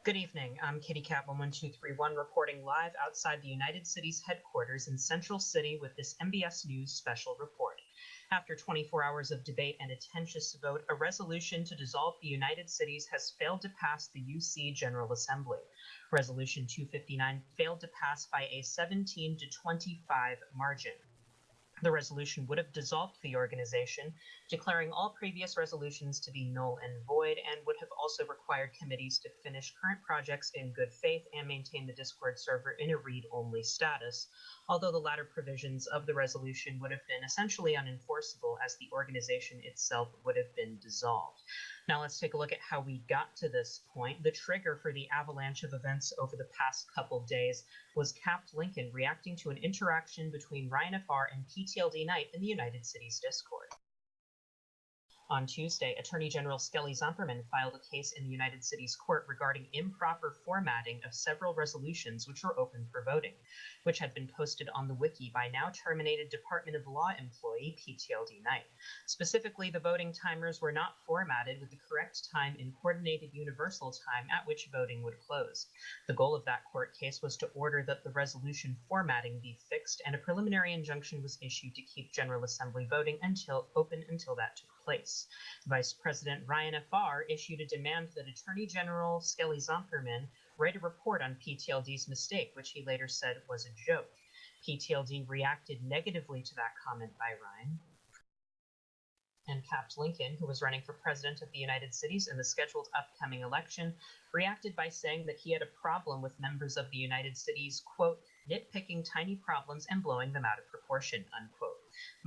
Good evening. I'm Kitty Cat 11231 reporting live outside the United Cities headquarters in Central City with this MBS News special report. After 24 hours of debate and a contentious vote, a resolution to dissolve the United Cities has failed to pass the UC General Assembly. Resolution 259 failed to pass by a 17 to 25 margin. The resolution would have dissolved the organization, declaring all previous resolutions to be null and void, and would have also required committees to finish current projects in good faith and maintain the Discord server in a read-only status, although the latter provisions of the resolution would have been essentially unenforceable as the organization itself would have been dissolved. Now let's take a look at how we got to this point. The trigger for the avalanche of events over the past couple days was Capt. Lincoln reacting to an interaction between Ryan FR and PTLD Knight in the United Cities Discord. On Tuesday, Attorney General Skelly Zumperman filed a case in the United Cities Court regarding improper formatting of several resolutions which were open for voting, which had been posted on the wiki by now terminated Department of Law employee PTLD Knight. Specifically, the voting timers were not formatted with the correct time in Coordinated Universal Time at which voting would close. The goal of that court case was to order that the resolution formatting be fixed, and a preliminary injunction was issued to keep General Assembly voting open until that took place. Vice President Ryan FR issued a demand that Attorney General Skelly Zumperman write a report on PTLD's mistake, which he later said was a joke. PTLD reacted negatively to that comment by Ryan, and Capt. Lincoln, who was running for president of the United Cities in the scheduled upcoming election, reacted by saying that he had a problem with members of the United Cities, quote, nitpicking tiny problems and blowing them out of proportion, unquote.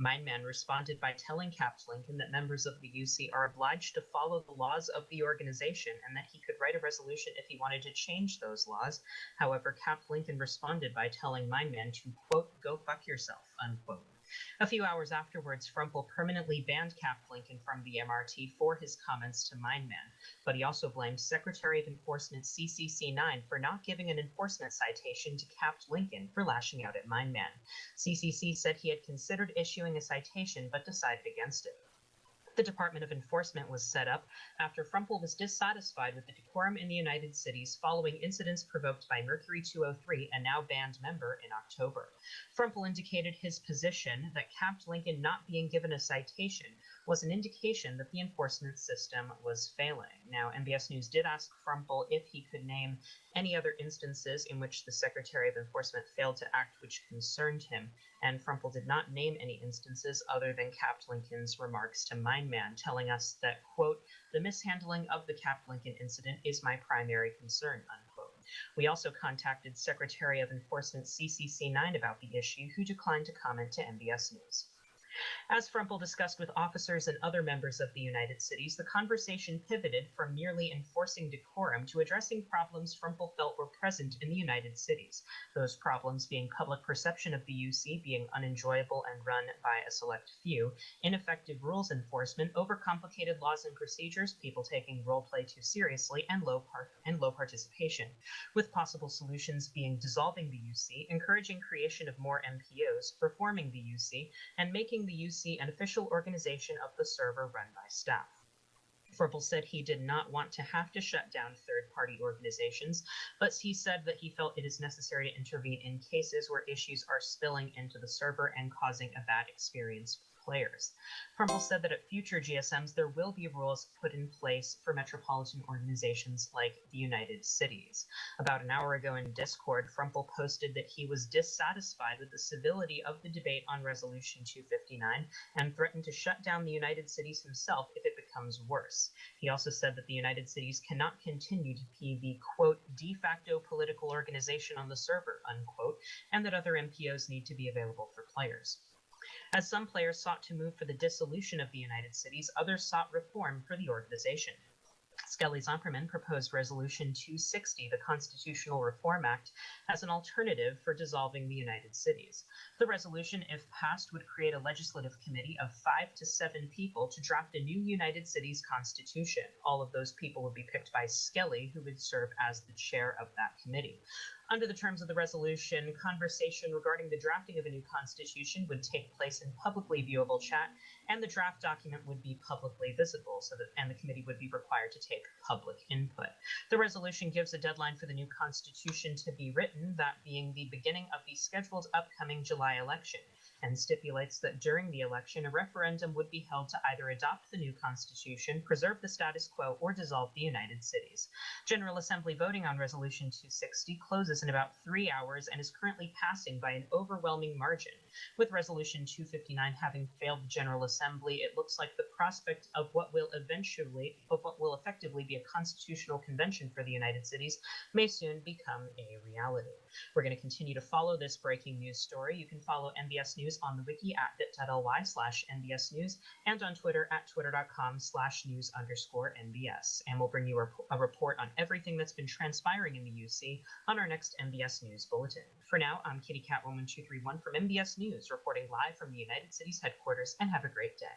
Mindman responded by telling Capt. Lincoln that members of the UC are obliged to follow the laws of the organization and that he could write a resolution if he wanted to change those laws. However, Capt. Lincoln responded by telling Mindman to, quote, go fuck yourself, unquote. A few hours afterwards, Frumple permanently banned Capt. Lincoln from the MRT for his comments to Mindman, but he also blamed Secretary of Enforcement CCC9 for not giving an enforcement citation to Capt. Lincoln for lashing out at Mindman. CCC said he had considered issuing a citation but decided against it. The Department of Enforcement was set up after Frumple was dissatisfied with the decorum in the United Cities following incidents provoked by Mercury 203, a now banned member, in October. Frumple indicated his position that Capt. Lincoln not being given a citation was an indication that the enforcement system was failing. Now, MBS News did ask Frumple if he could name any other instances in which the Secretary of Enforcement failed to act which concerned him, and Frumple did not name any instances other than Capt. Lincoln's remarks to Mindman, telling us that, quote, the mishandling of the Capt. Lincoln incident is my primary concern, unquote. We also contacted Secretary of Enforcement CCC9 about the issue, who declined to comment to MBS News. As Frumple discussed with officers and other members of the United Cities, the conversation pivoted from merely enforcing decorum to addressing problems Frumple felt were present in the United Cities, those problems being public perception of the UC being unenjoyable and run by a select few, ineffective rules enforcement, overcomplicated laws and procedures, people taking roleplay too seriously, and low participation, with possible solutions being dissolving the UC, encouraging creation of more MPOs, reforming the UC, and making the UC an official organization of the server run by staff. Frumple said he did not want to have to shut down third-party organizations, but he said that he felt it is necessary to intervene in cases where issues are spilling into the server and causing a bad experience for players. Frumple said that at future GSMs there will be rules put in place for metropolitan organizations like the United Cities. About an hour ago in Discord, Frumple posted that he was dissatisfied with the civility of the debate on Resolution 259 and threatened to shut down the United Cities himself if it becomes worse. He also said that the United Cities cannot continue to be the, quote, de facto political organization on the server, unquote, and that other MPOs need to be available for players. As some players sought to move for the dissolution of the United Cities, others sought reform for the organization. Skelly Zumperman proposed Resolution 260, the Constitutional Reform Act, as an alternative for dissolving the United Cities. The resolution, if passed, would create a legislative committee of 5 to 7 people to draft a new United Cities Constitution. All of those people would be picked by Skelly, who would serve as the chair of that committee. Under the terms of the resolution, conversation regarding the drafting of a new constitution would take place in publicly viewable chat, and the draft document would be publicly visible, and the committee would be required to take public input. The resolution gives a deadline for the new constitution to be written, that being the beginning of the scheduled upcoming July election, and stipulates that during the election, a referendum would be held to either adopt the new constitution, preserve the status quo, or dissolve the United Cities. General Assembly voting on Resolution 260 closes in about 3 hours and is currently passing by an overwhelming margin. With Resolution 259 having failed the General Assembly, it looks like the prospect of what will effectively be a constitutional convention for the United Cities may soon become a reality. We're going to continue to follow this breaking news story. You can follow MBS News on the wiki at bit.ly/MBS News and on Twitter at twitter.com/news_MBS. And we'll bring you a report on everything that's been transpiring in the UC on our next MBS News Bulletin. For now, I'm Kitty Cat1231 from MBS News, reporting live from the United Cities headquarters, and have a great day.